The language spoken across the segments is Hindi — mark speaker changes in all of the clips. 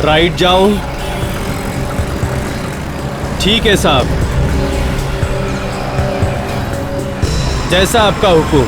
Speaker 1: राइट जाऊं? ठीक है साहब, जैसा आपका हुक्म।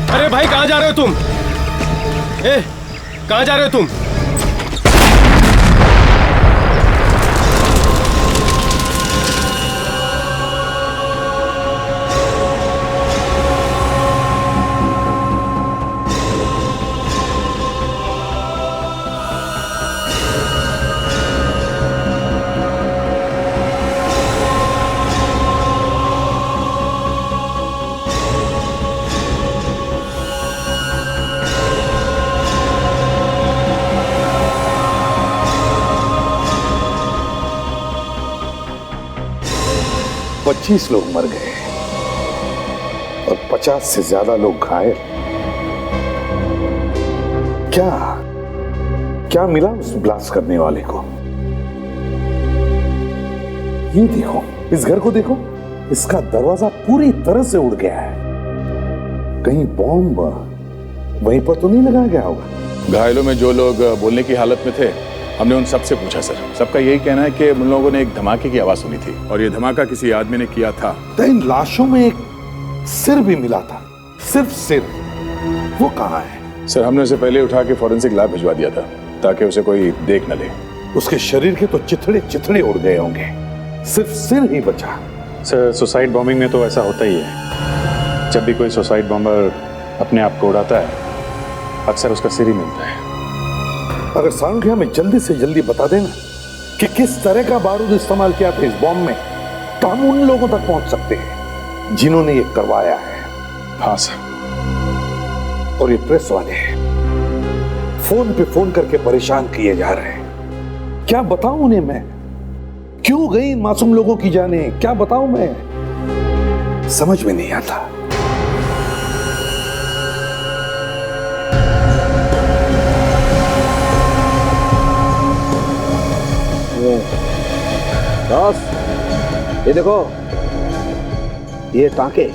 Speaker 1: अरे भाई, कहाँ जा रहे हो तुम? कहाँ जा रहे हो तुम?
Speaker 2: पच्चीस लोग मर गए और 50 से ज्यादा लोग घायल। क्या क्या मिला उस ब्लास्ट करने वाले को? ये देखो, इस घर को देखो, इसका दरवाजा पूरी तरह से उड़ गया है। कहीं बॉम्ब वहीं पर तो नहीं लगाया गया होगा?
Speaker 3: घायलों में जो लोग बोलने की हालत में थे, हमने उन सबसे पूछा सर। सबका यही कहना है कि उन लोगों ने एक धमाके की आवाज सुनी थी और ये धमाका किसी आदमी ने किया था।
Speaker 2: तो इन लाशों में एक सिर भी मिला था, सिर्फ सिर। वो कहाँ है?
Speaker 3: सर, हमने उसे पहले उठा के फॉरेंसिक लैब भिजवा दिया था ताकि उसे कोई देख न ले।
Speaker 2: उसके शरीर के तो चिथड़े चिथड़े उड़ गए होंगे, सिर्फ सिर ही बचा।
Speaker 4: सर, सुसाइड बॉम्बिंग में तो ऐसा होता ही है। जब भी कोई सुसाइड बॉम्बर अपने आप को उड़ाता है, अक्सर उसका सिर ही मिलता है।
Speaker 2: अगर सारंगी हमें जल्दी से जल्दी बता देना कि किस तरह का बारूद इस्तेमाल किया था इस बॉम्ब में, तो हम उन लोगों तक पहुंच सकते हैं जिन्होंने ये करवाया है।
Speaker 3: हाँ सर।
Speaker 2: और ये प्रेस वाले फोन पे फोन करके परेशान किए जा रहे हैं। क्या बताऊं उन्हें मैं? क्यों गई मासूम लोगों की जानें? क्या बताऊं मैं? समझ में नहीं आता।
Speaker 5: बॉस, ये देखो, ये टांके,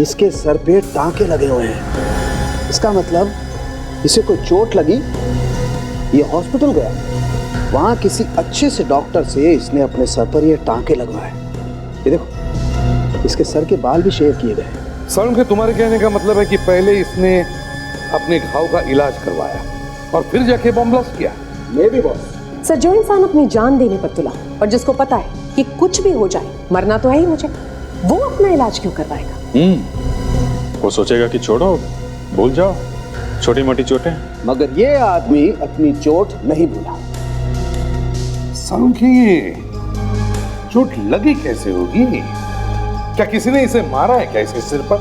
Speaker 5: इसके सर पे टांके लगे हुए हैं। इसका मतलब इसे कोई चोट लगी, ये हॉस्पिटल गया, वहां किसी अच्छे से डॉक्टर से इसने अपने सर पर ये टांके लगवाए। ये देखो, इसके सर के बाल भी शेव किए गए।
Speaker 2: सारंगी, तुम्हारे कहने का मतलब है कि पहले इसने अपने घाव का इलाज करवाया और फिर जाके बॉम्ब ब्लास्ट किया?
Speaker 5: मे भी बॉस।
Speaker 6: सर, जो इंसान अपनी जान देने पर तुला और जिसको पता है कि कुछ भी हो जाए, मरना तो है ही मुझे, वो अपना इलाज क्यों करवाएगा?
Speaker 4: वो सोचेगा कि छोड़ो, भूल जाओ छोटी मोटी चोटें।
Speaker 5: मगर ये आदमी अपनी चोट नहीं भूला।
Speaker 2: सारंगी, ये चोट लगी कैसे होगी? क्या किसी ने इसे मारा है क्या इसके सिर पर?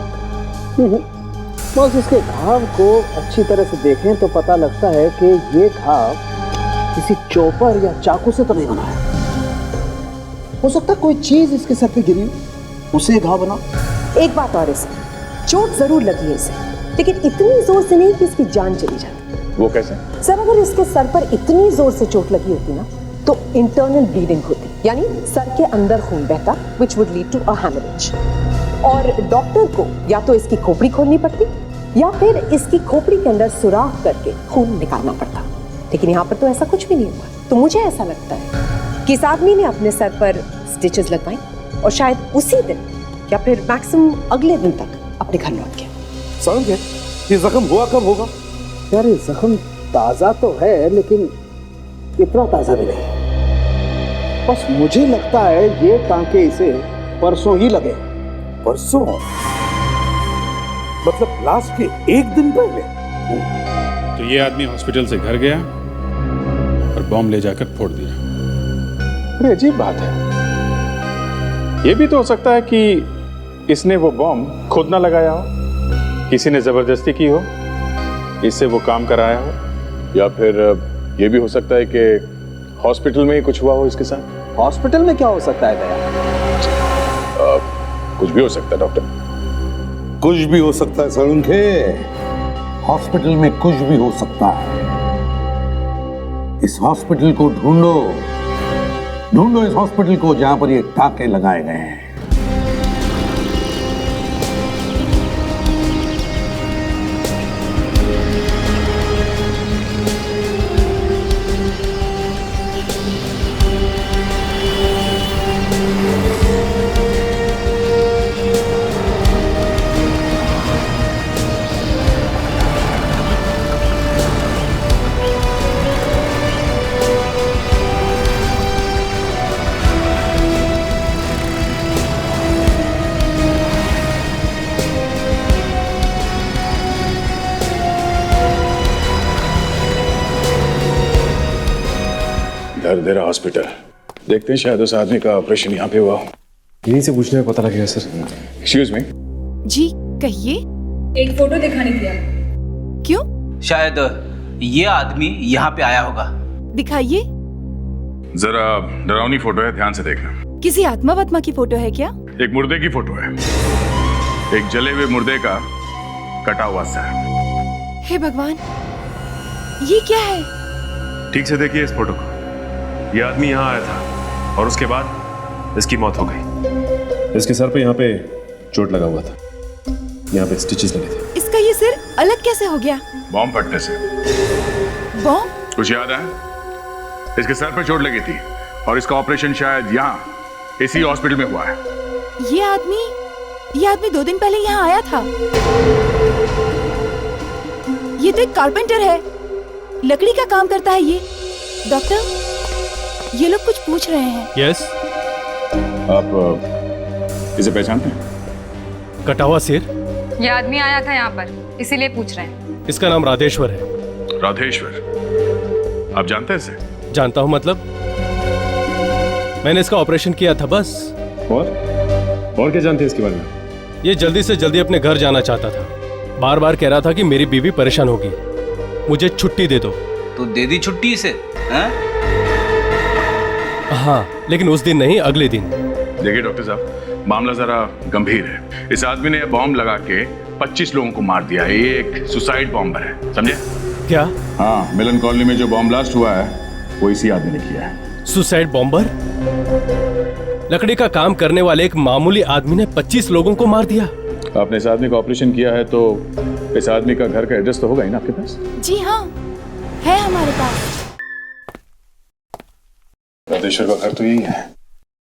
Speaker 5: बस इसके घाव को अच्छी तरह से देखें तो पता लगता है कि ये घाव किसी चोपर या चाकू से तो नहीं बना है। हो सकता है कोई चीज इसके सर पे गिरी, उसे घाव बना।
Speaker 6: एक बात और है सर, चोट जरूर लगी है इसे, लेकिन इतनी जोर से नहीं कि इसकी जान चली जाती।
Speaker 3: वो कैसे?
Speaker 6: सर, अगर इसके सर पर इतनी जोर से चोट लगी होती ना, तो इंटरनल ब्लीडिंग होती, यानी सर के अंदर खून बहता, which would lead to a hemorrhage। और डॉक्टर को या तो इसकी खोपड़ी खोलनी पड़ती या फिर इसकी खोपड़ी के अंदर सुराख करके खून निकालना पड़ता। लेकिन यहाँ पर तो ऐसा कुछ भी नहीं हुआ। तो मुझे ऐसा लगता है कि इस आदमी ने अपने सर पर स्टिचेस लगवाई और शायद उसी दिन या फिर मैक्सिमम अगले दिन तक अपने घर लौट गया।
Speaker 2: समझ गए? ये जख्म हुआ कब होगा?
Speaker 5: यार ये जख्म ताजा तो है लेकिन इतना ताजा भी नहीं। बस मुझे लगता है ये टांके इसे परसों ही लगे।
Speaker 2: परसों? मतलब लास्ट के एक दिन पहले?
Speaker 4: तो ये आदमी हॉस्पिटल से घर गया और बॉम्ब ले जाकर फोड़ दिया। अरे अजीब बात है। ये भी तो हो सकता है कि इसने वो बॉम्ब खुद ना लगाया हो, किसी ने जबरदस्ती की हो, इससे वो काम कराया हो,
Speaker 3: या फिर ये भी हो सकता है कि हॉस्पिटल में ही कुछ हुआ हो इसके साथ।
Speaker 5: हॉस्पिटल में क्या हो सकता है दया?
Speaker 3: कुछ भी हो सकता है डॉक्टर।
Speaker 2: कुछ भी हो सकता है सरुंखे, हॉस्पिटल में कुछ भी हो सकता है। इस हॉस्पिटल को ढूंढो, ढूंढो इस हॉस्पिटल को जहां पर ये टाके लगाए गए हैं।
Speaker 3: दर्देरा हॉस्पिटल, देखते हैं शायद उस आदमी का ऑपरेशन यहाँ पे हुआ हो।
Speaker 7: इन्हीं से पूछने में पता लगेगा सर।
Speaker 3: Excuse me.
Speaker 8: जी कहिए।
Speaker 9: एक फोटो दिखाने दिया।
Speaker 8: क्यों?
Speaker 10: शायद ये आदमी यहाँ पे आया होगा।
Speaker 8: दिखाइए।
Speaker 3: जरा डरावनी फोटो है, ध्यान से देखना।
Speaker 8: किसी आत्मा वात्मा की फोटो है क्या?
Speaker 3: एक मुर्दे की फोटो है, एक जले हुए मुर्दे का कटा हुआ सर।
Speaker 8: हे भगवान, ये क्या है?
Speaker 7: ठीक से देखिए इस फोटो को। ये आदमी यहाँ आया था और उसके बाद इसकी मौत हो गई। इसके सर पे यहाँ पे चोट लगा हुआ था, यहाँ पे स्टिचेस लगे थे।
Speaker 8: इसका ये सिर अलग कैसे हो गया?
Speaker 3: बॉम्ब फटने से।
Speaker 8: बॉम्ब?
Speaker 3: कुछ याद है? इसके सर पे चोट लगी थी और इसका ऑपरेशन शायद यहाँ इसी हॉस्पिटल में हुआ है।
Speaker 8: ये आदमी 2 दिन पहले यहाँ आया था। ये तो एक कारपेंटर है, लकड़ी का काम करता है ये। डॉक्टर, ये लोग कुछ पूछ रहे हैं।
Speaker 1: यस।
Speaker 3: आप इसे पहचानते हैं?
Speaker 1: कटा हुआ सिर?
Speaker 9: ये आदमी आया था यहाँ पर, इसीलिए पूछ रहे हैं।
Speaker 1: इसका नाम राधेश्वर है।
Speaker 3: राधेश्वर? आप जानते हैं इसे?
Speaker 1: जानता हूँ मतलब, मैंने इसका ऑपरेशन किया था बस।
Speaker 7: और क्या जानते हैं इसके बारे में?
Speaker 1: ये जल्दी से जल्दी अपने घर जाना चाहता था, बार बार कह रहा था कि मेरी बीवी परेशान होगी, मुझे छुट्टी दे दो।
Speaker 10: तो दे दी छुट्टी इसे? हैं?
Speaker 1: हाँ, लेकिन उस दिन नहीं, अगले दिन।
Speaker 3: देखिए डॉक्टर साहब, मामला जरा गंभीर है। इस आदमी ने बॉम्ब लगा के 25 लोगों को मार दिया। ये एक सुसाइड बॉम्बर है, समझे?
Speaker 1: क्या?
Speaker 3: हाँ, मिलन कॉलोनी में जो बॉम्ब ब्लास्ट हुआ है वो इसी आदमी ने किया है।
Speaker 1: Suicide bomber? लकड़ी का काम करने वाले एक मामूली आदमी ने 25 लोगों को मार दिया।
Speaker 3: आपने इस आदमी का ऑपरेशन किया है तो इस आदमी का घर का एड्रेस तो होगा ही ना आपके पास?
Speaker 8: जी हाँ, है हमारे पास।
Speaker 3: राधेश्वर का घर तो यही है,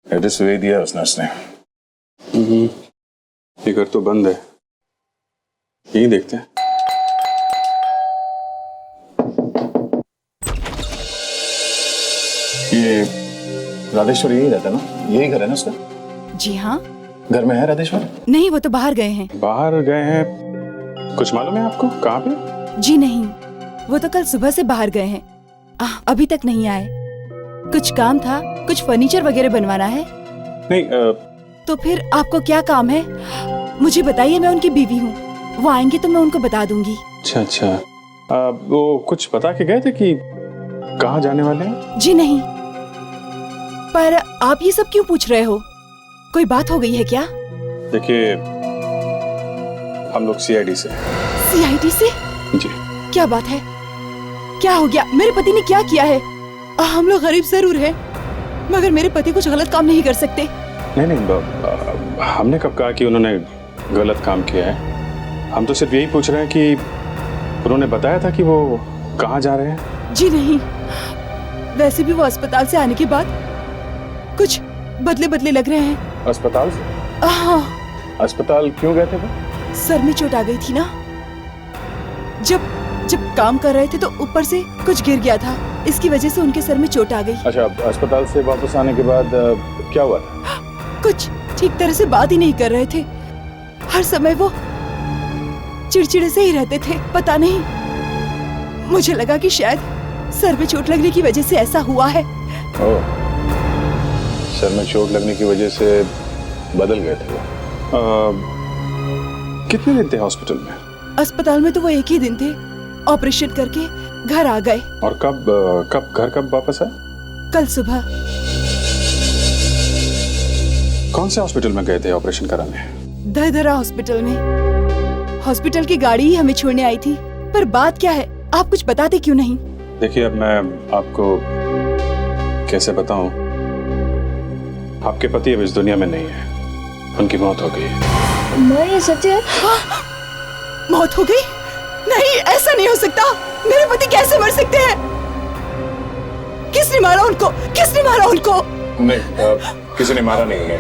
Speaker 3: एड्रेस तो यही दिया है उस नर्स ने।
Speaker 4: ये घर तो बंद है, यही देखते हैं।
Speaker 3: ये राधेश्वर यही रहता है ना? यही घर है ना उसका?
Speaker 8: जी हाँ।
Speaker 3: घर में है राधेश्वर?
Speaker 8: नहीं, वो तो बाहर गए हैं।
Speaker 4: बाहर गए हैं? कुछ मालूम है आपको कहाँ पे?
Speaker 8: जी नहीं, वो तो कल सुबह से बाहर गए हैं, अभी तक नहीं आए। कुछ काम था, कुछ फर्नीचर वगैरह बनवाना है।
Speaker 4: नहीं
Speaker 8: तो फिर आपको क्या काम है? मुझे बताइए, मैं उनकी बीवी हूँ, वो आएंगे तो मैं उनको बता दूंगी।
Speaker 4: अच्छा, वो कुछ बता के गए थे कि कहाँ जाने वाले हैं?
Speaker 8: जी नहीं, पर आप ये सब क्यों पूछ रहे हो? कोई बात हो गई है क्या?
Speaker 4: देखिए, हम लोग सीआईडी से।
Speaker 8: सीआईडी से?
Speaker 4: जी।
Speaker 8: क्या बात है? क्या हो गया? मेरे पति ने क्या किया है? हम लोग गरीब जरूर हैं, मगर मेरे पति कुछ गलत काम नहीं कर सकते।
Speaker 4: नहीं, हमने कब कहा कि उन्होंने गलत काम किया है? हम तो सिर्फ यही पूछ रहे हैं कि उन्होंने बताया था कि वो कहाँ जा रहे हैं?
Speaker 8: जी नहीं, वैसे भी वो अस्पताल से आने के बाद कुछ बदले बदले लग रहे हैं।
Speaker 3: अस्पताल से?
Speaker 8: हाँ।
Speaker 3: अस्पताल क्यों गए थे वो?
Speaker 8: सर में चोट आ गई थी ना। जब काम कर रहे थे तो ऊपर से कुछ गिर गया था, इसकी वजह से उनके सर में चोट आ गई।
Speaker 3: अच्छा, अस्पताल से वापस आने के बाद क्या हुआ था?
Speaker 8: कुछ ठीक तरह से बात ही नहीं कर रहे थे। हर समय वो चिड़चिड़े से ही रहते थे। पता नहीं, मुझे लगा कि शायद सर में चोट लगने की वजह से ऐसा हुआ है।
Speaker 3: ओह, सर में चोट लगने की वजह से बदल गए थे वो।
Speaker 4: कितने दिन थे हॉस्पिटल में?
Speaker 8: अस्पताल में तो वो एक ही दिन थे। ऑपरेशन करके घर आ गए।
Speaker 4: और कब वापस आए?
Speaker 8: कल सुबह।
Speaker 4: कौन से हॉस्पिटल में गए थे ऑपरेशन कराने?
Speaker 8: दरदरा हॉस्पिटल में। हॉस्पिटल की गाड़ी ही हमें छोड़ने आई थी। पर बात क्या है, आप कुछ बताते क्यों नहीं?
Speaker 4: देखिए, अब मैं आपको कैसे बताऊं, आपके पति अब इस दुनिया में नहीं है, उनकी मौत हो गई है।
Speaker 11: माँ, ये सच है?
Speaker 8: मौत हो गई? नहीं, ऐसा नहीं हो सकता। मेरे पति कैसे मर सकते हैं? किसने मारा उनको? किसने मारा उनको?
Speaker 3: नहीं, किसी ने मारा नहीं है,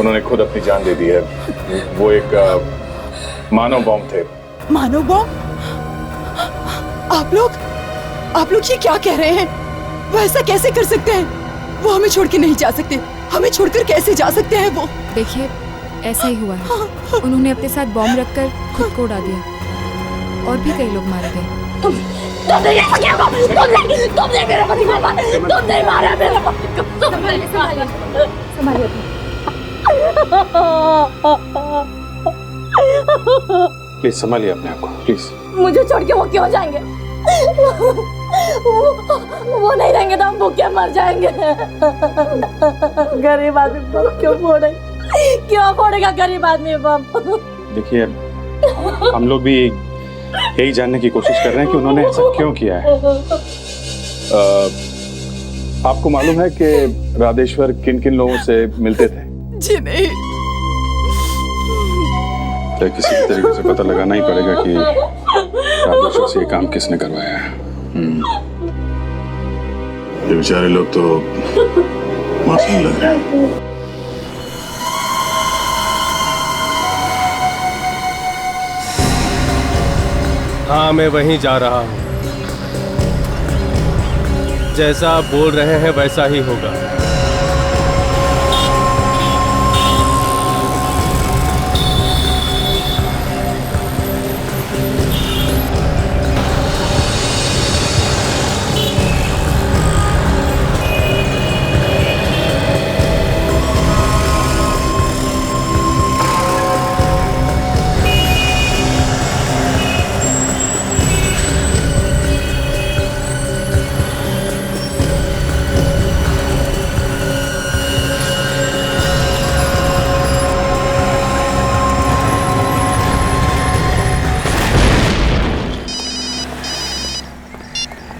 Speaker 3: उन्होंने खुद अपनी जान दे दी है। वो एक मानव बॉम्ब थे।
Speaker 8: मानव बॉम्ब? आप लोग ये क्या कह रहे हैं? वो ऐसा कैसे कर सकते हैं? वो हमें छोड़ के नहीं जा सकते। हमें छोड़कर कैसे जा सकते हैं वो?
Speaker 11: देखिए, ऐसा ही हुआ है। उन्होंने अपने साथ बॉम्ब रखकर खुद को उड़ा दिया और भी कई लोग मारे गए।
Speaker 12: तुमने मेरे पति को मारा, तुमने मारा मेरे पति को। संभालिए।
Speaker 4: प्लीज संभालिए अपने आप को, प्लीज।
Speaker 12: मुझे छोड़ के वो क्यों जाएंगे? वो नहीं रहेंगे तो हम भूखे मर जाएंगे। गरीब आदमी बम क्यों फोड़े? क्यों फोड़ेगा गरीब आदमी बम?
Speaker 4: देखिए, हम लोग भी यही जानने की कोशिश कर रहे हैं कि उन्होंने ऐसा क्यों किया है।
Speaker 3: आपको मालूम है कि राधेश्वर किन किन लोगों से मिलते थे?
Speaker 8: जी नहीं।
Speaker 4: किसी भी तरीके से पता लगाना ही पड़ेगा कि राधेश्वर से ये काम किसने करवाया है।
Speaker 3: ये बेचारे लोग तो मासूम लग रहे हैं।
Speaker 1: हाँ, मैं वहीं जा रहा हूँ। जैसा आप बोल रहे हैं वैसा ही होगा।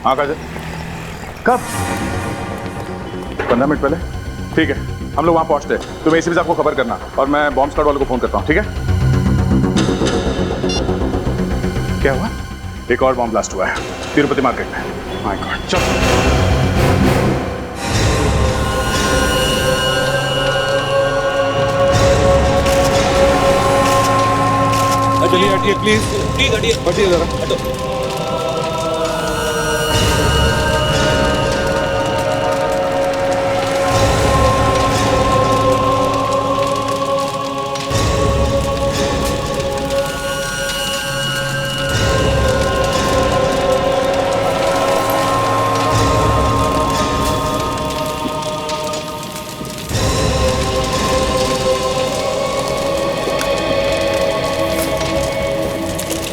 Speaker 3: हाँ काजल, कब? 15 मिनट पहले। ठीक है, हम लोग वहां पहुंचते हैं। तुम एसीपी साहब को खबर करना और मैं बॉम्ब स्क्वाड वालों को फोन करता हूँ, ठीक है? क्या हुआ? एक और बॉम्ब ब्लास्ट हुआ है तिरुपति मार्केट में। माय गॉड, चलो।
Speaker 2: चलिए हटिए प्लीज। ठीक, हटिए जरा, हटो।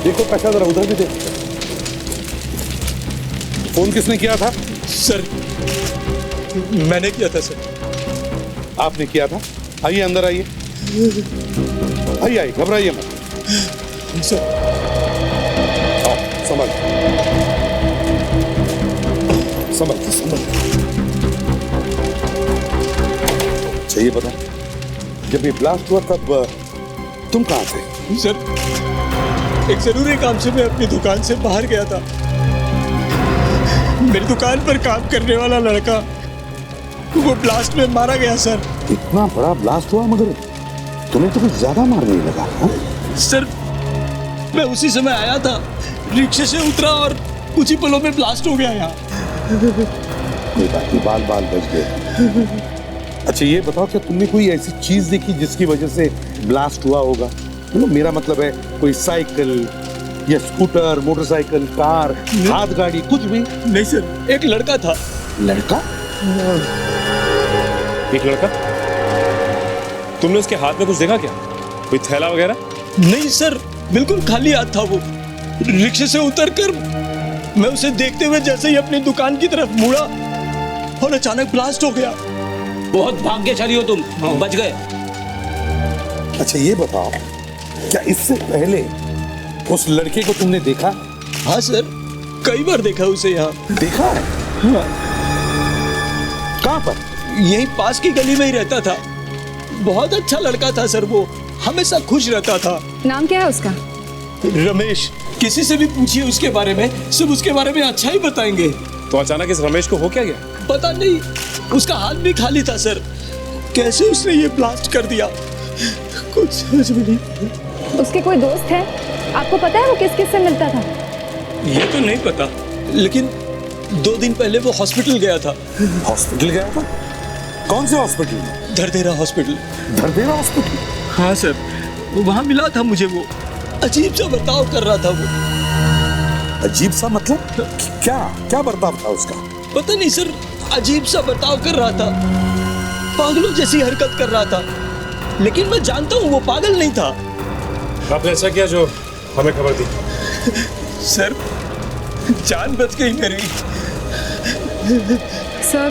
Speaker 2: देखो पैसा जरा उधर भी दे। फोन किसने किया था?
Speaker 13: सर, मैंने किया था सर।
Speaker 2: आपने किया था? आइए अंदर आइए। आइए, घबराइए मत।
Speaker 13: सर,
Speaker 2: आओ, संभल संभल संभल। अच्छा ये बता, जब ये ब्लास्ट हुआ तब तुम कहाँ थे?
Speaker 13: सर, एक जरूरी काम से मैं अपनी दुकान से बाहर गया था। मेरी दुकान पर काम करने वाला लड़का वो ब्लास्ट में मारा गया सर।
Speaker 2: इतना बड़ा ब्लास्ट हुआ मगर तुम्हें तो कुछ ज्यादा मारने लगा। हाँ?
Speaker 13: सर मैं उसी समय आया था, रिक्शे से उतरा और कुछ ही पलों में ब्लास्ट हो गया यहाँ।
Speaker 2: कोई बात नहीं, बाल बाल बच गए। अच्छा ये बताओ, क्या तुमने कोई ऐसी चीज देखी जिसकी वजह से ब्लास्ट हुआ होगा? मेरा मतलब है कोई साइकिल या स्कूटर, मोटरसाइकिल, कार, हाथ गाड़ी, कुछ भी?
Speaker 13: नहीं सर, एक लड़का था।
Speaker 2: लड़का?
Speaker 7: एक लड़का? तुमने उसके हाथ में कुछ देखा क्या? कोई थैला वगैरह?
Speaker 13: नहीं सर, बिल्कुल खाली हाथ था वो। रिक्शे से उतरकर मैं उसे देखते हुए जैसे ही अपनी दुकान की तरफ मुड़ा और अचानक ब्लास्ट हो गया।
Speaker 10: बहुत भाग्यशाली हो तुम, बच गए।
Speaker 2: अच्छा ये बताओ, क्या इससे पहले उस लड़के को तुमने देखा?
Speaker 13: हाँ सर, कई बार देखा उसे यहाँ।
Speaker 2: देखा है?
Speaker 13: हाँ।
Speaker 2: कहाँ पर?
Speaker 13: यही पास की गली में ही रहता था। बहुत अच्छा लड़का था सर, वो हमेशा खुश रहता था।
Speaker 11: नाम क्या है उसका?
Speaker 13: रमेश। किसी से भी पूछिए उसके बारे में, सब उसके बारे में अच्छा ही बताएंगे।
Speaker 7: तो अचानक इस रमेश को हो क्या गया?
Speaker 13: पता नहीं, उसका हाथ भी खाली था सर। कैसे उसने ये ब्लास्ट कर दिया, कुछ समझ में नहीं।
Speaker 11: उसके कोई दोस्त है? आपको पता है वो किस किस से मिलता था?
Speaker 13: ये तो नहीं पता, लेकिन 2 दिन पहले वो हॉस्पिटल गया था।
Speaker 2: हॉस्पिटल गया था? कौन से हॉस्पिटल?
Speaker 13: धरदेरा हॉस्पिटल।
Speaker 2: धरदेरा हॉस्पिटल?
Speaker 13: हाँ सर, वहाँ मिला था मुझे वो। अजीब सा बर्ताव कर रहा था वो।
Speaker 2: अजीब सा मतलब? क्या क्या बर्ताव था उसका?
Speaker 13: पता नहीं सर, अजीब सा बर्ताव कर रहा था, पागलों जैसी हरकत कर रहा था। लेकिन मैं जानता हूँ वो पागल नहीं था।
Speaker 7: आपने ऐसा किया जो हमें खबर दी?
Speaker 13: सर जान बच गई मेरी।
Speaker 11: सर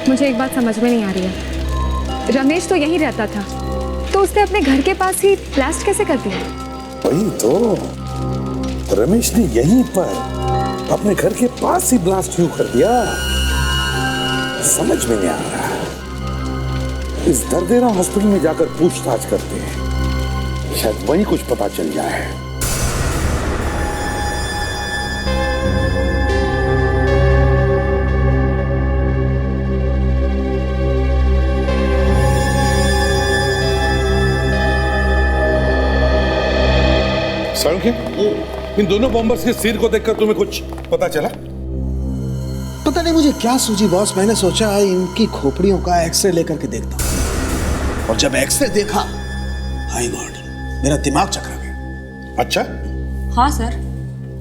Speaker 11: मुझे एक बात समझ में नहीं आ रही है। रमेश तो यहीं रहता था, तो उसने अपने घर के पास ही ब्लास्ट कैसे कर दिया?
Speaker 2: वही तो, रमेश ने यहीं पर अपने घर के पास ही ब्लास्ट क्यों कर दिया? समझ में नहीं आ रहा। इस दरदेरा हॉस्पिटल में जाकर पूछताछ करते हैं, शायद वहीं कुछ पता चल जाए। इन दोनों बॉम्बर्स के सिर को देखकर तुम्हें कुछ पता चला?
Speaker 5: पता नहीं मुझे क्या सूझी बॉस, मैंने सोचा इनकी खोपड़ियों का एक्सरे लेकर के देखता हूं। और जब एक्सरे देखा, हाय गॉड, मेरा दिमाग चकरा गया।
Speaker 2: अच्छा?
Speaker 14: हाँ सर,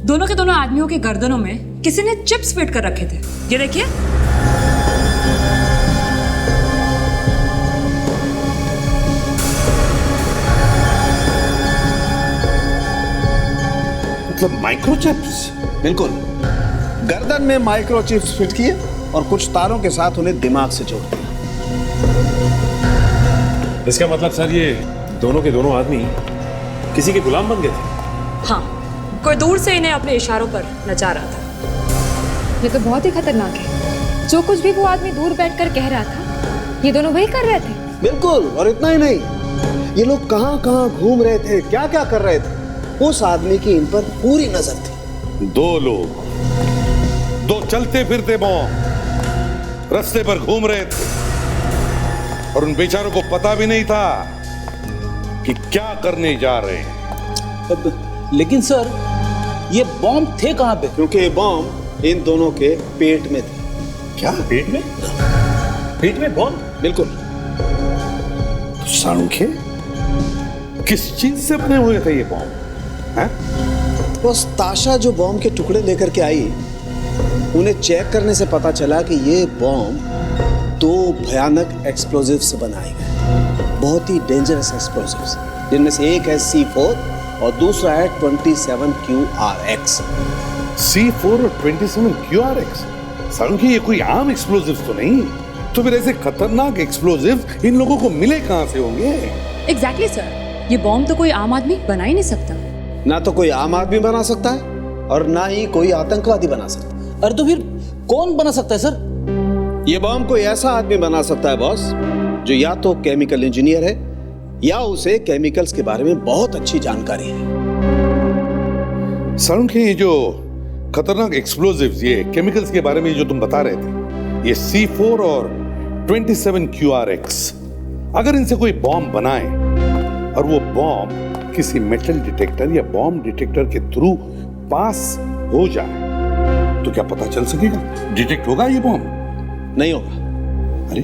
Speaker 14: दोनों के दोनों आदमियों के गर्दनों में किसी ने चिप्स फिट कर रखे थे। ये देखिए।
Speaker 2: मतलब माइक्रोचिप्स?
Speaker 5: बिल्कुल, गर्दन में माइक्रोचिप्स फिट किए और कुछ तारों के साथ उन्हें दिमाग से जोड़ दिया।
Speaker 7: इसका मतलब सर ये दोनों के दोनों आदमी किसी के गुलाम बन गए थे?
Speaker 14: हाँ, कोई दूर से इन्हें अपने इशारों पर नचा रहा था।
Speaker 11: ये तो बहुत ही खतरनाक है। जो कुछ भी वो आदमी दूर बैठकर कह रहा था, ये दोनों वही कर रहे थे।
Speaker 5: बिल्कुल, और इतना ही नहीं, ये लोग कहां कहां घूम रहे थे, क्या क्या कर रहे थे, उस आदमी की इन पर पूरी नजर थी।
Speaker 2: 2 लोग, 2 चलते फिरते बॉम्ब रास्ते पर घूम रहे थे और उन बेचारों को पता भी नहीं था कि क्या करने जा रहे हैं।
Speaker 10: लेकिन सर, ये बॉम्ब थे कहां पे?
Speaker 5: क्योंकि ये बॉम्ब इन दोनों के पेट में थे।
Speaker 2: क्या?
Speaker 7: पेट में? पेट में बॉम्ब?
Speaker 5: बिल्कुल।
Speaker 2: साणुखे, किस चीज से बने हुए थे ये बॉम्ब?
Speaker 5: बस ताशा जो बॉम्ब के टुकड़े लेकर के आई, उन्हें चेक करने से पता चला कि ये बॉम्ब 2 भयानक एक्सप्लोजिव से बनाए गए, बहुत ही डेंजरस एक्सप्लोजिव्स, जिनमें से एक है C4 और दूसरा है 27QRX।
Speaker 2: C4 और 27QRX? साणुखे, ये कोई आम एक्सप्लोजिव तो नहीं? तो फिर ऐसे खतरनाक एक्सप्लोजिव इन लोगों को मिले कहां से होंगे?
Speaker 14: एग्जैक्टली सर, ये बॉम्ब तो कोई आम आदमी बना ही नहीं सकता।
Speaker 5: ना तो कोई आम आदमी बना सकता है और ना ही कोई आतंकवादी बना सकता है।
Speaker 10: अरे तो फिर कौन बना सकता है सर?
Speaker 5: ये बॉम्ब कोई ऐसा आदमी बना सकता है बॉस, जो या तो केमिकल इंजीनियर है या उसे केमिकल्स के बारे में बहुत अच्छी जानकारी है।
Speaker 2: साणुखे, ये जो खतरनाक एक्सप्लोजिव्स, ये केमिकल्स के बारे में जो तुम बता रहे थे, ये C4 और 27 QRX। अगर इनसे कोई बॉम्ब बनाए और वो बॉम्ब किसी मेटल डिटेक्टर या बॉम्ब डिटेक्टर के थ्रू पास हो जाए तो क्या पता चल सकेगा? डिटेक्ट होगा ये बॉम्ब?
Speaker 5: नहीं होगा।
Speaker 2: अरे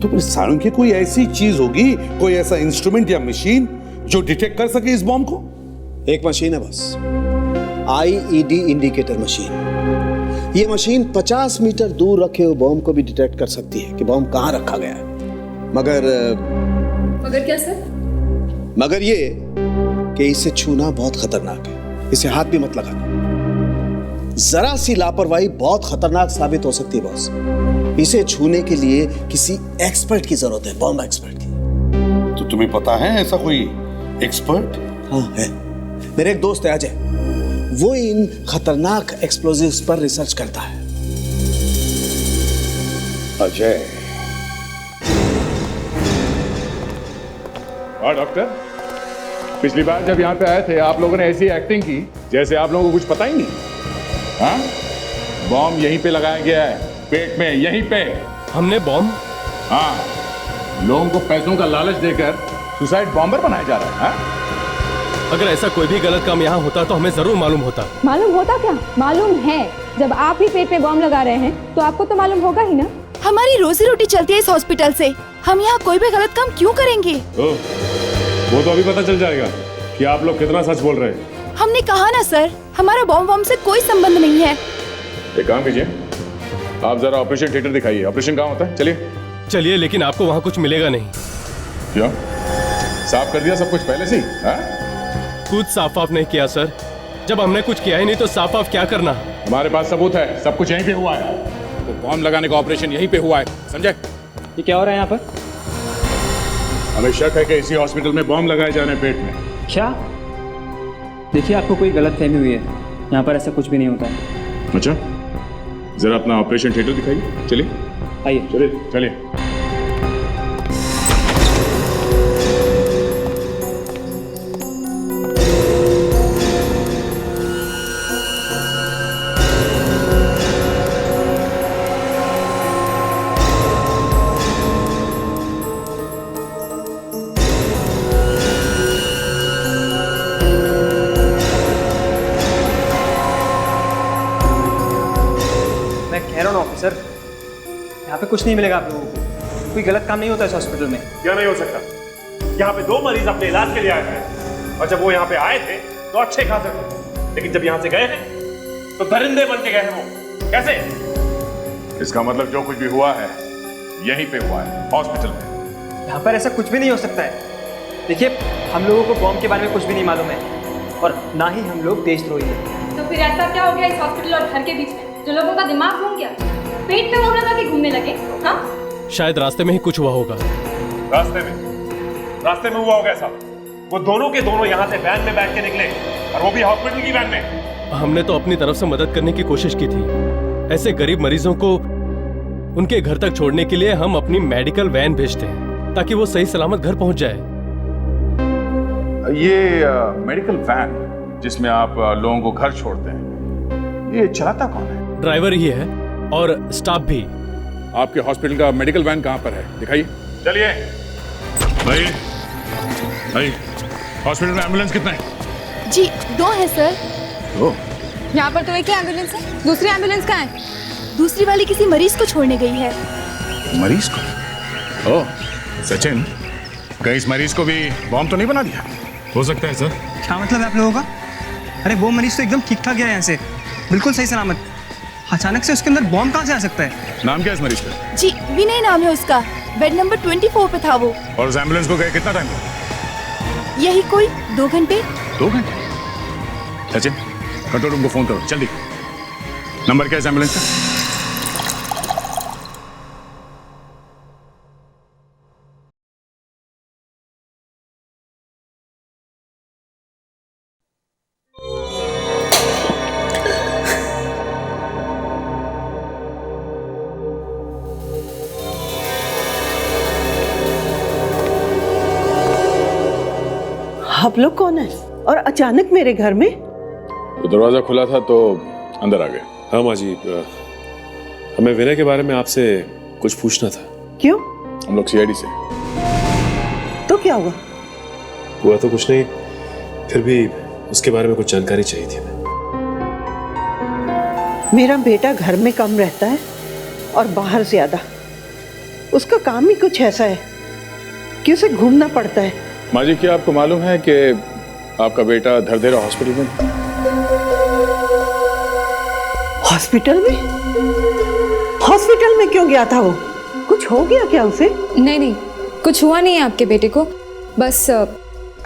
Speaker 2: तो फिर सारंग की कोई ऐसी चीज होगी, कोई ऐसा इंस्ट्रूमेंट या मशीन जो डिटेक्ट कर सके इस बॉम्ब को?
Speaker 5: एक मशीन है बस, IED इंडिकेटर मशीन। ये मशीन 50 मीटर दूर रखे हुए बॉम्ब को भी डिटेक्ट कर सकती है कि बॉम्ब कहां रखा गया है।
Speaker 14: मगर क्या सर?
Speaker 5: मगर ये कि इसे छूना बहुत खतरनाक है, इसे हाथ भी मत लगाना। जरा सी लापरवाही बहुत खतरनाक साबित हो सकती है बॉस। इसे छूने के लिए किसी एक्सपर्ट की जरूरत है, बॉम्ब एक्सपर्ट की।
Speaker 2: तो तुम्हें पता है ऐसा कोई एक्सपर्ट?
Speaker 5: हाँ है, मेरे एक दोस्त है अजय, वो इन खतरनाक एक्सप्लोजिव्स पर रिसर्च करता है।
Speaker 2: अजय?
Speaker 3: और डॉक्टर, पिछली बार जब यहाँ पे आए थे आप लोगों ने ऐसी एक्टिंग की जैसे आप लोगों को कुछ पता ही नहीं। हाँ, बॉम्ब यहीं पे लगाया गया है, पेट में, यहीं पे।
Speaker 1: हमने बॉम्ब?
Speaker 3: हाँ, लोगों को पैसों का लालच देकर सुसाइड बॉम्बर बनाया जा रहा है। हाँ?
Speaker 1: अगर ऐसा कोई भी गलत काम यहाँ होता तो हमें जरूर मालूम होता।
Speaker 15: मालूम होता क्या? मालूम है। जब आप ही पेट में बॉम्ब लगा रहे हैं तो आपको तो मालूम होगा ही ना।
Speaker 8: हमारी रोजी रोटी चलती है इस हॉस्पिटल से, हम यहाँ कोई भी गलत काम क्यों करेंगे?
Speaker 7: वो तो अभी पता चल जाएगा कि आप लोग कितना सच बोल रहे हैं।
Speaker 8: हमने कहा ना सर, हमारा बॉम्ब से कोई संबंध नहीं है।
Speaker 3: एक काम कीजिए, आप जरा ऑपरेशन थिएटर दिखाइए। ऑपरेशन कहाँ होता है? चलिए।
Speaker 1: चलिए, लेकिन आपको वहाँ कुछ मिलेगा नहीं।
Speaker 3: क्यों? साफ कर दिया सब कुछ पहले से ही?
Speaker 1: कुछ साफ वाफ नहीं किया सर। जब हमने कुछ किया ही नहीं तो साफ वाफ क्या करना?
Speaker 3: हमारे पास सबूत है, सब कुछ यहीं पे हुआ है। वो बॉम्ब लगाने का ऑपरेशन यहीं पे हुआ है, समझे?
Speaker 16: ये क्या हो रहा है यहाँ पर?
Speaker 3: हमें शक है कि इसी हॉस्पिटल में बॉम्ब लगाए जा रहे हैं पेट में।
Speaker 16: क्या? देखिए, आपको कोई गलत फहमी हुई है, यहाँ पर ऐसा कुछ भी नहीं होता है।
Speaker 3: अच्छा, जरा अपना ऑपरेशन थिएटर दिखाइए। चलिए
Speaker 16: आइए।
Speaker 3: चलिए चलिए।
Speaker 16: सर, यहाँ पे कुछ नहीं मिलेगा आप लोगों को। कोई गलत काम नहीं होता इस हॉस्पिटल में।
Speaker 7: क्या नहीं हो सकता? यहाँ पे 2 मरीज अपने इलाज के लिए आए थे और जब वो यहाँ पे आए थे तो अच्छे खासे थे, लेकिन जब यहाँ से गए हैं तो दरिंदे बन के गए हैं। वो कैसे?
Speaker 3: इसका मतलब जो कुछ भी हुआ है यहीं पे हुआ है, हॉस्पिटल में।
Speaker 16: यहाँ पर ऐसा कुछ भी नहीं हो सकता है। देखिए, हम लोगों को बॉम्ब के बारे में कुछ भी नहीं मालूम है और ना ही हम लोग देशद्रोही हैं।
Speaker 9: तो फिर ऐसा क्या हो गया इस हॉस्पिटल और घर के बीच में जो लोगों का दिमाग घूम गया, पेट में बम लगा के घूमने लगे? हाँ,
Speaker 1: शायद रास्ते में ही कुछ हुआ होगा।
Speaker 7: रास्ते में हुआ होगा ऐसा। वो दोनों के दोनों यहाँ से वैन में बैठ के निकले और वो भी हॉस्पिटल की वैन में।
Speaker 1: हमने तो अपनी तरफ से मदद करने की कोशिश की थी। ऐसे गरीब मरीजों को उनके घर तक छोड़ने के लिए हम अपनी मेडिकल वैन भेजते हैं ताकि वो सही सलामत घर पहुंच जाए।
Speaker 3: ये मेडिकल वैन जिसमें आप लोगों को घर छोड़ते हैं, ये चलाता कौन है?
Speaker 1: ड्राइवर ही है और स्टाफ भी।
Speaker 3: आपके हॉस्पिटल का मेडिकल वैन कहाँ पर है? दिखाइए। चलिए भाई। भाई, हॉस्पिटल में एम्बुलेंस कितना है?
Speaker 8: जी 2 है सर।
Speaker 3: 2?
Speaker 11: यहाँ पर तो एक ही एम्बुलेंस है, दूसरी एम्बुलेंस कहाँ है?
Speaker 8: दूसरी वाली किसी मरीज को छोड़ने गई है।
Speaker 3: मरीज को? ओह सचिन, कहीं इस मरीज को भी बॉम्ब तो नहीं बना दिया?
Speaker 7: हो सकता है सर।
Speaker 16: क्या मतलब है आप लोगों का? अरे वो मरीज तो एकदम ठीक ठाक गया यहाँ से, बिल्कुल सही सलामत। अचानक से उसके अंदर बॉम्ब कहाँ से आ सकता है?
Speaker 3: नाम क्या है इस मरीज का?
Speaker 8: जी विनय नाम है उसका, बेड नंबर 24 पे था वो।
Speaker 3: और उस एम्बुलेंस को गए कितना टाइम हुआ?
Speaker 8: यही कोई 2 घंटे।
Speaker 3: 2 घंटे? सचिन, कंट्रोल रूम को फोन करो जल्दी। नंबर क्या है इस एम्बुलेंस का?
Speaker 17: आप लोग कौन है और अचानक मेरे घर में?
Speaker 3: तो दरवाजा खुला था तो अंदर आ गए।
Speaker 7: हाँ माँ जी, हमें विनय के बारे में आपसे कुछ पूछना था।
Speaker 17: क्यों?
Speaker 3: हम लोग सीआईडी से।
Speaker 17: तो क्या हुआ?
Speaker 7: हुआ तो कुछ नहीं, फिर भी उसके बारे में कुछ जानकारी चाहिए थी।
Speaker 17: मेरा बेटा घर में कम रहता है और बाहर ज्यादा। उसका काम ही कुछ ऐसा है कि उसे घूमना पड़ता है।
Speaker 3: माँ जी, क्या आपको मालूम है कि आपका बेटा धरधेरा हॉस्पिटल में?
Speaker 17: हॉस्पिटल में? हॉस्पिटल में क्यों गया था वो? कुछ हो गया क्या उसे?
Speaker 11: नहीं नहीं, कुछ हुआ नहीं है आपके बेटे को, बस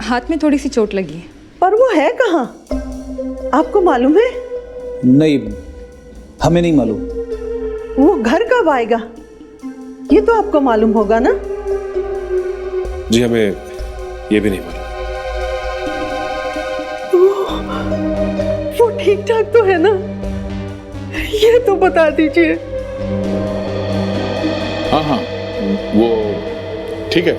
Speaker 11: हाथ में थोड़ी सी चोट लगी है।
Speaker 17: पर वो है कहाँ? आपको मालूम है?
Speaker 5: नहीं, हमें नहीं मालूम।
Speaker 17: वो घर कब आएगा ये तो आपको मालूम होगा ना?
Speaker 7: जी हमें ये भी नहीं मालूम।
Speaker 17: वो ठीक ठाक तो है ना? ये तो बता दीजिए।
Speaker 3: हाँ हाँ, वो ठीक है।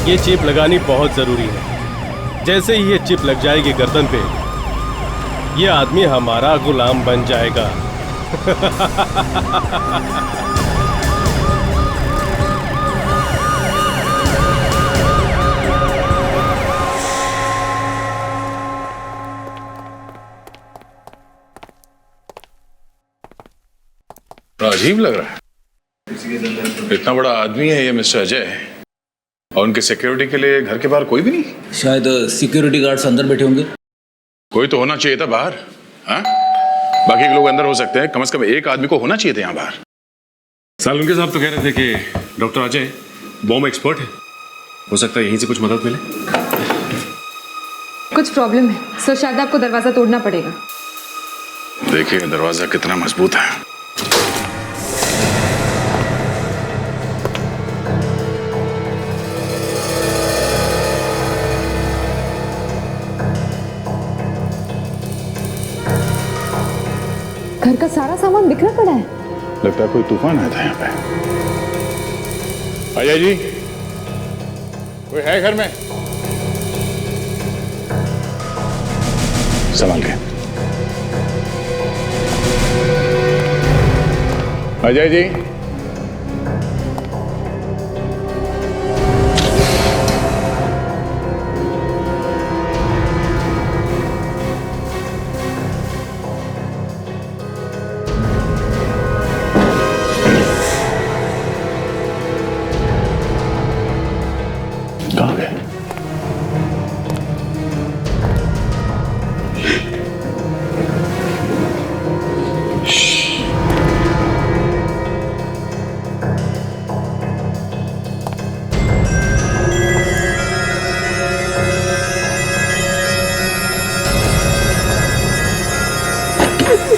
Speaker 1: ये चिप लगानी बहुत जरूरी है। जैसे ही ये चिप लग जाएगी गर्दन पे, ये आदमी हमारा गुलाम बन जाएगा।
Speaker 3: अजीब लग रहा है। इतना बड़ा आदमी है ये मिस्टर अजय, और उनके सिक्योरिटी के लिए घर के बाहर कोई भी नहीं?
Speaker 10: शायद सिक्योरिटी गार्ड्स अंदर बैठे होंगे।
Speaker 3: कोई तो होना चाहिए था बाहर। हाँ, बाकी के लोग अंदर हो सकते हैं, कम से कम एक आदमी को होना चाहिए था यहाँ बाहर।
Speaker 7: सालुंके साहब तो कह रहे थे कि डॉक्टर अजय बॉम्ब एक्सपर्ट है, हो सकता है यहीं से कुछ मदद मिले।
Speaker 11: कुछ प्रॉब्लम है सो शायद आपको दरवाजा तोड़ना पड़ेगा।
Speaker 3: देखिए दरवाजा कितना मजबूत है।
Speaker 11: घर का सारा सामान बिखरा पड़ा है।
Speaker 3: लगता है कोई तूफान आया था यहाँ पे। अजय जी, कोई है घर में? संभाल के। अजय जी, कहाँ गए?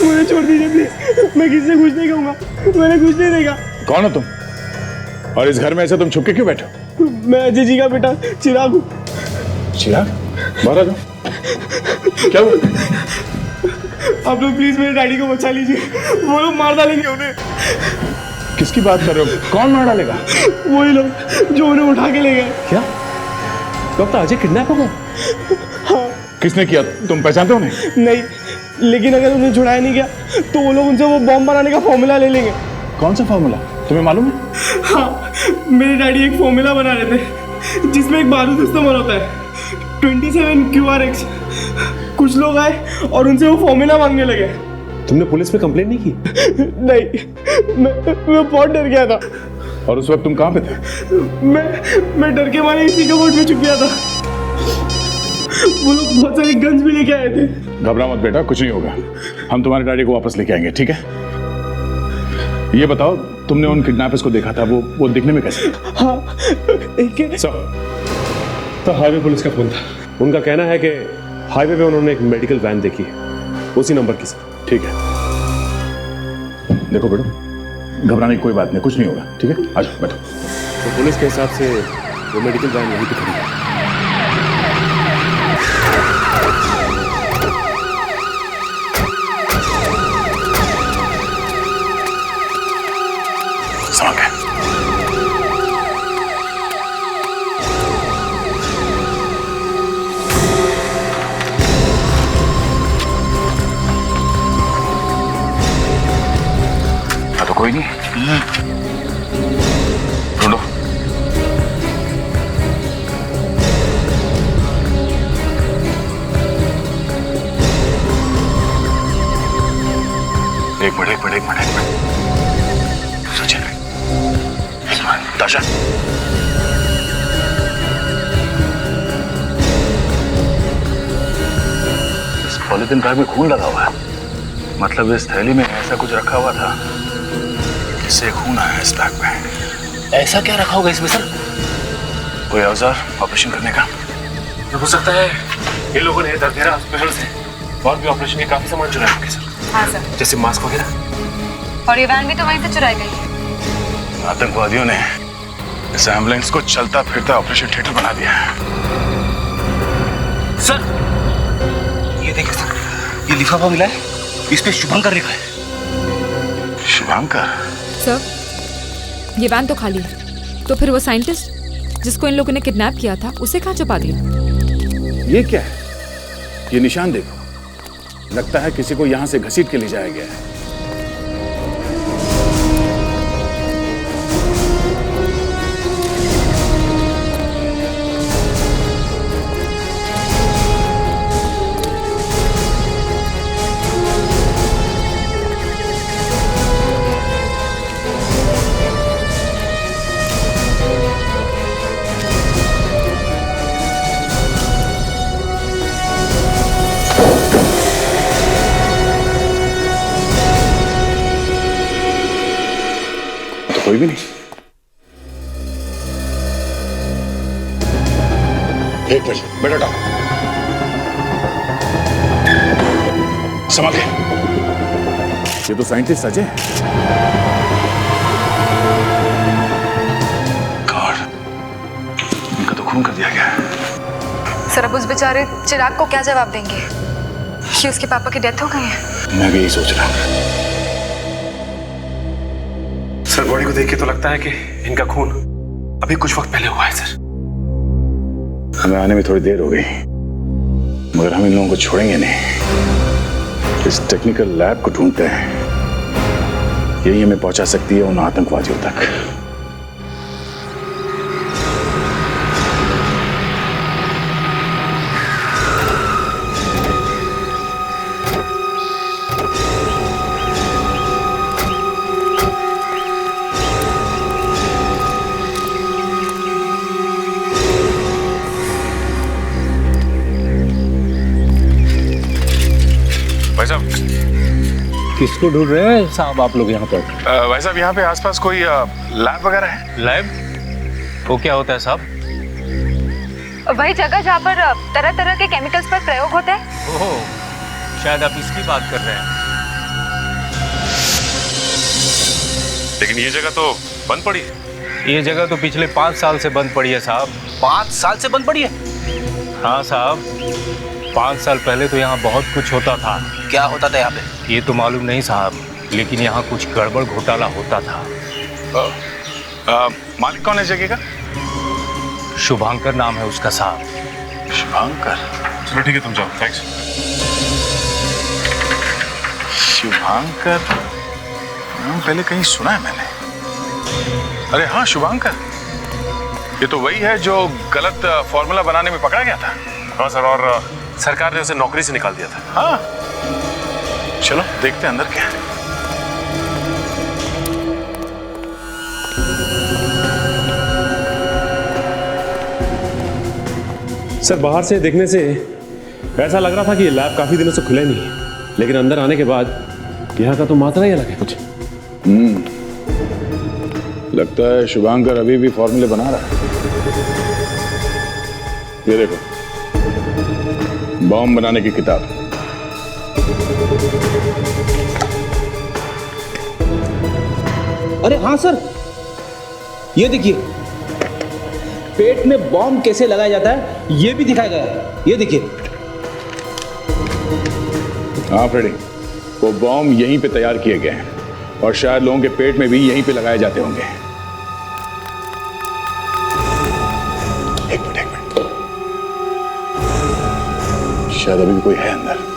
Speaker 13: मुझे छोड़ दीजिए प्लीज, मैं किसी से कुछ नहीं कहूंगा, मैंने कुछ नहीं देखा।
Speaker 3: कौन हो तुम? और इस घर में ऐसे तुम छुप के क्यों बैठे हो?
Speaker 13: मैं अजय जी का बेटा चिराग हूँ।
Speaker 3: चिराग, बाहर आ जाओ। क्या हुआ?
Speaker 13: आप लोग प्लीज मेरे डैडी को बचा लीजिए, वो लोग मार डालेंगे उन्हें।
Speaker 3: किसकी बात कर रहे हो? कौन मार डालेगा?
Speaker 13: वही लोग जो उन्हें उठा के ले गए।
Speaker 3: क्या?
Speaker 13: डॉक्टर अजय किडनैप हो गए? हाँ।
Speaker 3: किसने किया? तुम पहचानते हो उन्हें?
Speaker 13: नहीं, लेकिन अगर उन्हें छुड़ाया नहीं गया तो वो लोग उनसे वो बॉम्ब बनाने का फॉर्मूला ले लेंगे।
Speaker 3: कौन सा फॉर्मूला? तुम्हें मालूम है?
Speaker 13: हाँ, मेरे डैडी एक फॉर्मूला बना रहे थे जिसमें एक बारूद इस्तेमाल होता है, 27 QRX। कुछ लोग आए और उनसे वो फॉर्मूला मांगने लगे।
Speaker 7: तुमने पुलिस में कंप्लेंट नहीं की?
Speaker 13: नहीं, मैं बहुत डर गया था।
Speaker 3: और उस वक्त तुम कहाँ पे थे?
Speaker 13: मैं डर के मारे इसी कबर्ड में छुप गया था। वो लोग बहुत सारी गन्स भी लेके आए थे।
Speaker 3: घबरा मत बेटा, कुछ नहीं होगा। हम तुम्हारे डैडी को वापस लेके आएंगे, ठीक है? ये बताओ, तुमने उन किडनैपर्स को देखा था, वो दिखने में कैसे?
Speaker 13: हाँ, एक
Speaker 7: तो हाईवे पुलिस का फोन था। उनका कहना है कि हाईवे पे उन्होंने एक मेडिकल वैन देखी है, उसी नंबर की। सर
Speaker 3: ठीक है, देखो बेटो, घबराने की कोई बात नहीं, कुछ नहीं होगा, ठीक है? आ जाओ बैठो।
Speaker 7: तो पुलिस के हिसाब से वो मेडिकल वैन यहीं पे खड़ी है।
Speaker 3: कोई नहीं, ढूंढो। एक मिनट सचिन, ताशा, इस पॉलिथीन बैग में खून लगा हुआ है। मतलब इस थैली में ऐसा कुछ रखा हुआ था जिससे खून आया इस बैग में।
Speaker 10: ऐसा क्या रखा होगा इसमें सर?
Speaker 3: कोई औजार ऑपरेशन करने का?
Speaker 7: हो सकता है इन लोगों ने दरदेरा हॉस्पिटल से और भी ऑपरेशन के काफी सामान चुराए होंगे सर।
Speaker 14: हाँ सर।
Speaker 7: जैसे मास्क वगैरह।
Speaker 14: और ये वैन भी तो वहीं से चुराई गई है।
Speaker 3: आतंकवादियों ने इस एम्बुलेंस को चलता फिरता ऑपरेशन थिएटर बना दिया है।
Speaker 10: सर ये देखिए सर, ये लिफाफा मिला है, इस पे शुभंकर लिखा है।
Speaker 3: शुभंकर?
Speaker 11: सर ये वैन तो खाली है, तो फिर वो साइंटिस्ट जिसको इन लोगों ने किडनैप किया था उसे कहाँ छुपा दिया?
Speaker 3: ये क्या है? ये निशान देखो, लगता है किसी को यहाँ से घसीट के ले जाया गया है। कोई भी नहीं। एक मिनट, बेटा डाल, संभाल के। ये तो साइंटिस्ट अजय है। गॉड, इनका तो खून कर दिया गया है।
Speaker 11: सर अब उस बेचारे चिराग को क्या जवाब देंगे कि उसके पापा की डेथ हो गई है?
Speaker 3: मैं भी यही सोच रहा हूँ।
Speaker 7: सर बॉडी को देख के तो लगता है कि इनका खून अभी कुछ वक्त पहले हुआ है सर।
Speaker 3: हमें आने में थोड़ी देर हो गई, मगर हम इन लोगों को छोड़ेंगे नहीं। इस टेक्निकल लैब को ढूंढते हैं, यही हमें पहुंचा सकती है उन आतंकवादियों तक। भाई साहब,
Speaker 18: किसको ढूंढ रहे हैं साहब आप लोग यहाँ पर?
Speaker 3: भाई साहब यहाँ पे आसपास कोई लैब वगैरह है?
Speaker 18: लैब? वो क्या होता है साहब?
Speaker 11: वही जगह जहाँ पर तरह तरह के केमिकल्स पर प्रयोग होता है।
Speaker 18: ओह, शायद आप इसकी बात कर रहे हैं।
Speaker 7: लेकिन ये जगह तो बंद पड़ी है।
Speaker 18: ये जगह तो पिछले 5 साल से बंद पड़ी है साहब।
Speaker 10: 5 साल से बंद पड़ी है?
Speaker 18: हाँ साहब, 5 साल पहले तो यहाँ बहुत कुछ होता था।
Speaker 10: क्या होता था यहाँ पे?
Speaker 18: ये तो मालूम नहीं साहब, लेकिन यहाँ कुछ गड़बड़ घोटाला होता था।
Speaker 3: मालिक कौन है जगह का?
Speaker 18: शुभंकर नाम है उसका साहब।
Speaker 3: शुभंकर?
Speaker 7: चलो ठीक है, तुम जाओ। थैंक्स।
Speaker 3: शुभंकर नाम पहले कहीं सुना है मैंने। अरे हाँ, शुभंकर, ये तो वही है जो गलत फॉर्मूला बनाने में पकड़ा गया था।
Speaker 7: हाँ सर, और सरकार ने उसे नौकरी से निकाल दिया था।
Speaker 3: हाँ, चलो देखते हैं अंदर क्या है।
Speaker 7: सर बाहर से देखने से ऐसा लग रहा था कि ये लैब काफी दिनों से खुला नहीं है, लेकिन अंदर आने के बाद यहाँ का तो मात्रा ही अलग है कुछ।
Speaker 3: लगता है शुभंकर अभी भी फॉर्मूले बना रहा है। ये देखो, बॉम्ब बनाने की किताब।
Speaker 10: अरे हाँ सर, ये देखिए, पेट में बॉम्ब कैसे लगाया जाता है ये भी दिखाया गया है। ये देखिए।
Speaker 3: हाँ फ्रेडी, वो बॉम्ब यहीं पे तैयार किए गए हैं और शायद लोगों के पेट में भी यहीं पे लगाए जाते होंगे। एक मिनट, शायद अभी भी कोई है अंदर।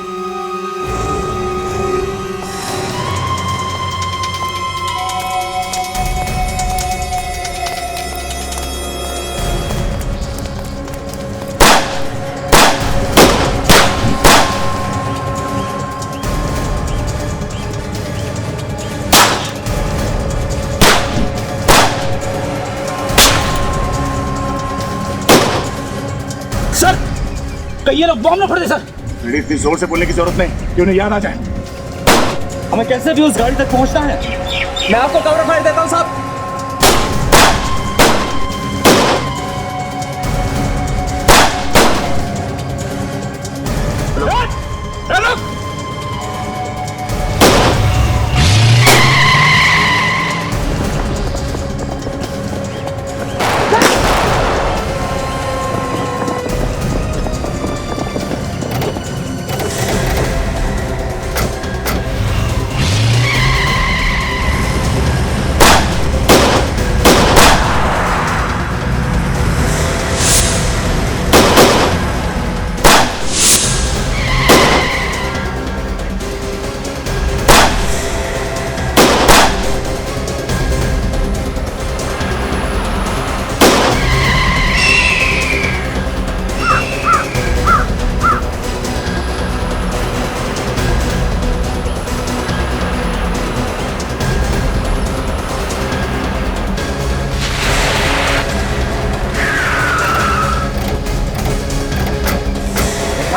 Speaker 10: कहीं ये लोग बॉम्ब ना फोड़ दे सर।
Speaker 3: इतनी जोर से बोलने की जरूरत नहीं कि उन्हें याद आ जाए।
Speaker 10: हमें कैसे भी उस गाड़ी तक पहुंचना है। मैं आपको कवर फायर देता हूं साहब।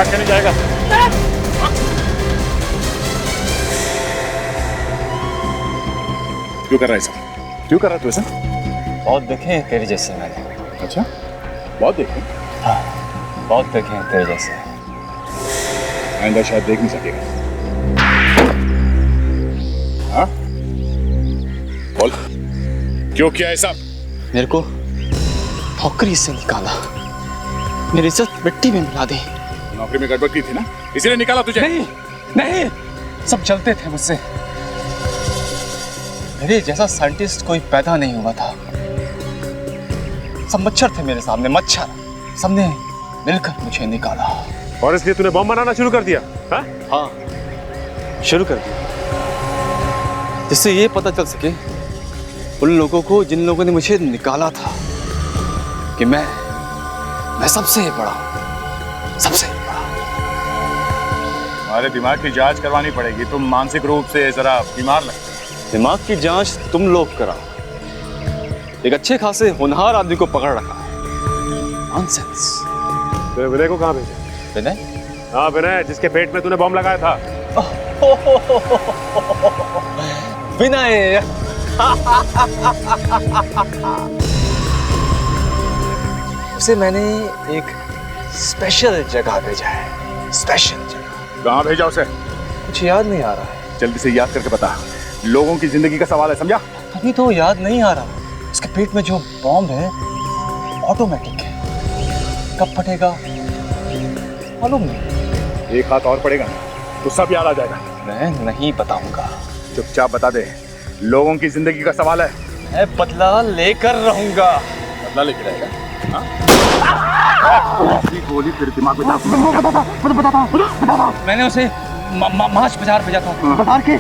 Speaker 3: चले जाएगा। क्यों कर रहा है ऐसा? क्यों कर रहा है तू ऐसा?
Speaker 19: बहुत देखे हैं तेरे जैसे मैंने।
Speaker 3: अच्छा, बहुत देखे?
Speaker 19: हाँ, बहुत देखे हैं तेरे जैसे।
Speaker 3: आइंदा शायद देख नहीं सकेगा। हाँ? बोल, क्यों किया ऐसा?
Speaker 19: मेरे को नौकरी से निकाला, मेरी इज्जत मिट्टी में मिला दी।
Speaker 3: नौकरी में गड़बड़ की थी ना, इसीलिए निकाला तुझे?
Speaker 19: नहीं, नहीं, सब जलते थे मुझसे। मेरे जैसा साइंटिस्ट कोई पैदा नहीं हुआ था। सब मच्छर थे मेरे सामने, मच्छर। सबने मिलकर मुझे निकाला।
Speaker 7: और इसलिए तूने बम बनाना शुरू कर दिया?
Speaker 19: हाँ, शुरू कर दिया, जिससे ये पता चल सके उन लोगों को जिन लोगों ने मुझे निकाला था कि मैं सबसे बड़ा हूं, सबसे बड़ा।
Speaker 3: हमारे दिमाग की जांच करवानी पड़ेगी। तुम मानसिक रूप से जरा बीमार लगते।
Speaker 19: दिमाग की जांच तुम लोग कराओ। एक अच्छे खासे होनहार आदमी को पकड़ रखा है। नॉनसेंस।
Speaker 7: तेरे विनय को कहाँ भेजा?
Speaker 19: विनय?
Speaker 7: हाँ, विनय, जिसके पेट में तूने बम लगाया था।
Speaker 19: विनय। उसे मैंने एक स्पेशल जगह भेजा है। स्पेशल जगह।
Speaker 3: कहाँ भेजा उसे?
Speaker 19: कुछ याद नहीं आ रहा है।
Speaker 3: जल्दी से याद करके बता। लोगों की जिंदगी का सवाल है, समझा?
Speaker 19: अभी तो याद नहीं आ रहा। उसके पेट में जो बॉम्ब है ऑटोमेटिक है। कब फटेगा मालूम नहीं।
Speaker 3: एक हाथ और पड़ेगा तो सब याद आ जाएगा।
Speaker 19: मैं नहीं बताऊंगा।
Speaker 3: चुपचाप बता दे। लोगों की जिंदगी का सवाल है।
Speaker 19: मैं बदला लेकर रहूंगा।
Speaker 3: बदला लेकर रहेगा? गोली तेरे दिमाग में
Speaker 10: बता। मैंने उसे मार्च बाजार भेजा था। बाजार के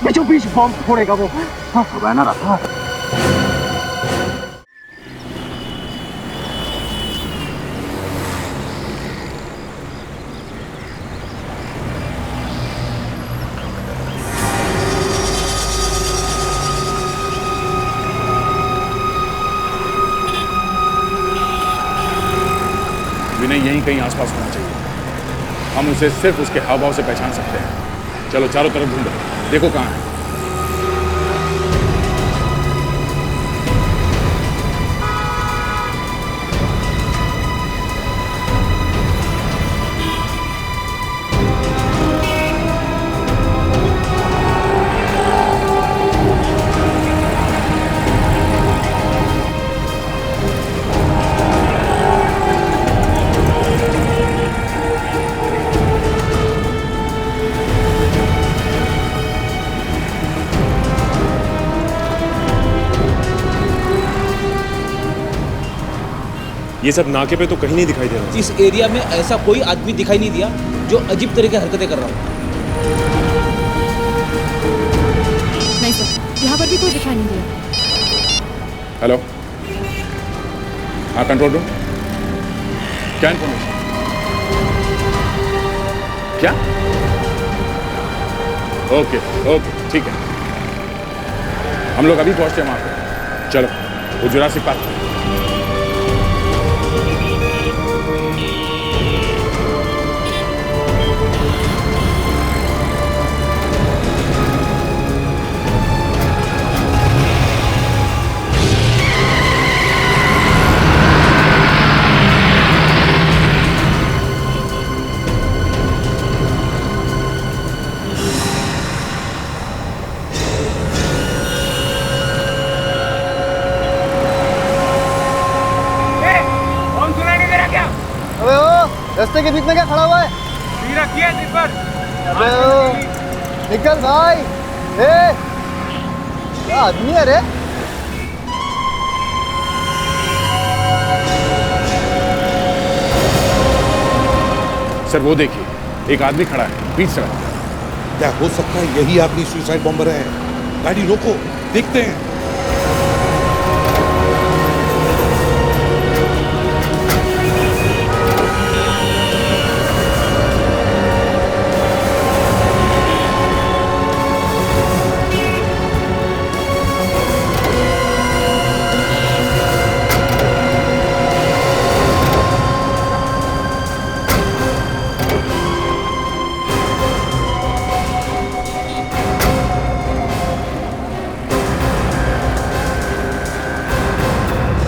Speaker 10: बीचों बीच बॉम्ब फोड़ेगा वो।
Speaker 3: रहना रहा। विनय यहीं कहीं आसपास होना चाहिए। हम उसे सिर्फ उसके हाव भाव से पहचान सकते हैं। चलो चारों तरफ ढूंढो, देखो कहाँ है।
Speaker 7: ये सब नाके पे तो कहीं नहीं दिखाई दे रहा।
Speaker 10: इस एरिया में ऐसा कोई आदमी दिखाई नहीं दिया जो अजीब तरह की हरकतें कर रहा हो।
Speaker 11: नहीं सर, यहाँ पर भी कोई दिखाई नहीं दिया।
Speaker 3: हेलो, हाँ कंट्रोल रूम। क्या इन्फॉर्मेशन? क्या? ओके ओके ठीक है, हम लोग अभी पहुंचते हैं वहां पे। चलो वो जुरासिक पार्क।
Speaker 20: के बीच में क्या खड़ा हुआ है?
Speaker 18: रखिए दीपर।
Speaker 20: अबे निकल भाई। ए क्या आदमी है रे?
Speaker 4: सर वो देखिए, एक आदमी खड़ा है बीच सड़क।
Speaker 2: क्या हो सकता है यही आदमी सुसाइड बॉम्बर है? गाड़ी रोको, देखते हैं।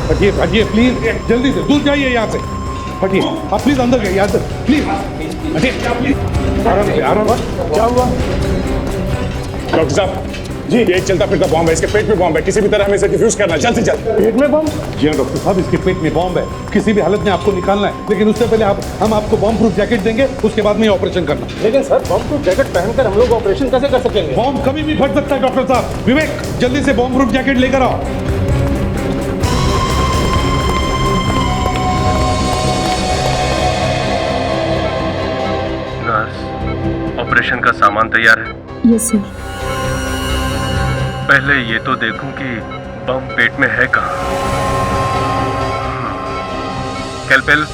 Speaker 2: हटिए हटिए प्लीज, जल्दी से दूर जाइए यहाँ से। हटिए आप प्लीज, अंदर जाइए अंदर प्लीज। हटिए आराम से आराम से। क्या हुआ
Speaker 3: डॉक्टर साहब? जी, ये एक चलता फिरता बॉम्ब है, इसके पेट में बॉम्ब है, किसी भी तरह हमें इसे डिफ्यूज करना है, जल्द से जल्द।
Speaker 2: पेट में बॉम्ब? जी हाँ डॉक्टर साहब, इसके पेट में बॉम्ब है, किसी भी हालत में आपको निकालना है, लेकिन उससे पहले हम आपको बॉम्ब प्रूफ जैकेट देंगे, उसके बाद में ऑपरेशन करना।
Speaker 13: लेकिन सर बॉम्ब प्रूफ जैकेट पहनकर हम लोग ऑपरेशन कैसे कर सकेंगे?
Speaker 2: बॉम्ब कभी भी फट सकता है डॉक्टर साहब। विवेक जल्दी से बॉम्ब प्रूफ जैकेट लेकर आओ।
Speaker 1: ऑपरेशन का सामान तैयार है?
Speaker 11: Yes sir.
Speaker 1: पहले ये तो देखूं कि बम पेट में है कहाँ। कैलपेल,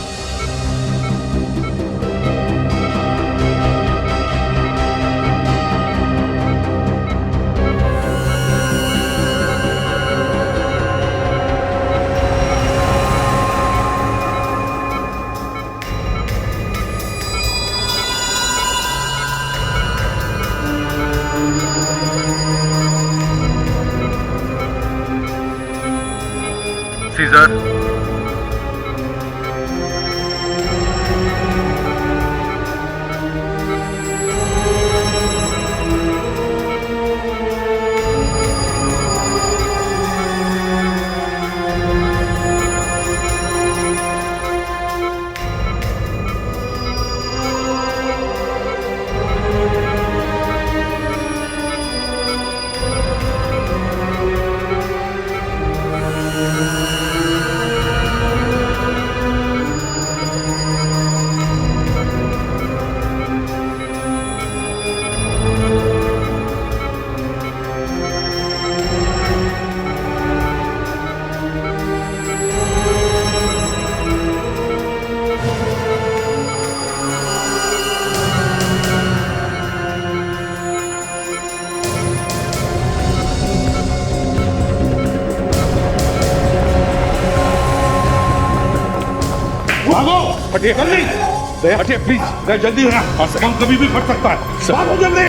Speaker 1: सीजर,
Speaker 2: हटिए जल्दी, हटिए प्लीज, जल्दी होना, बम कभी भी फट सकता है। भागो जल्दी।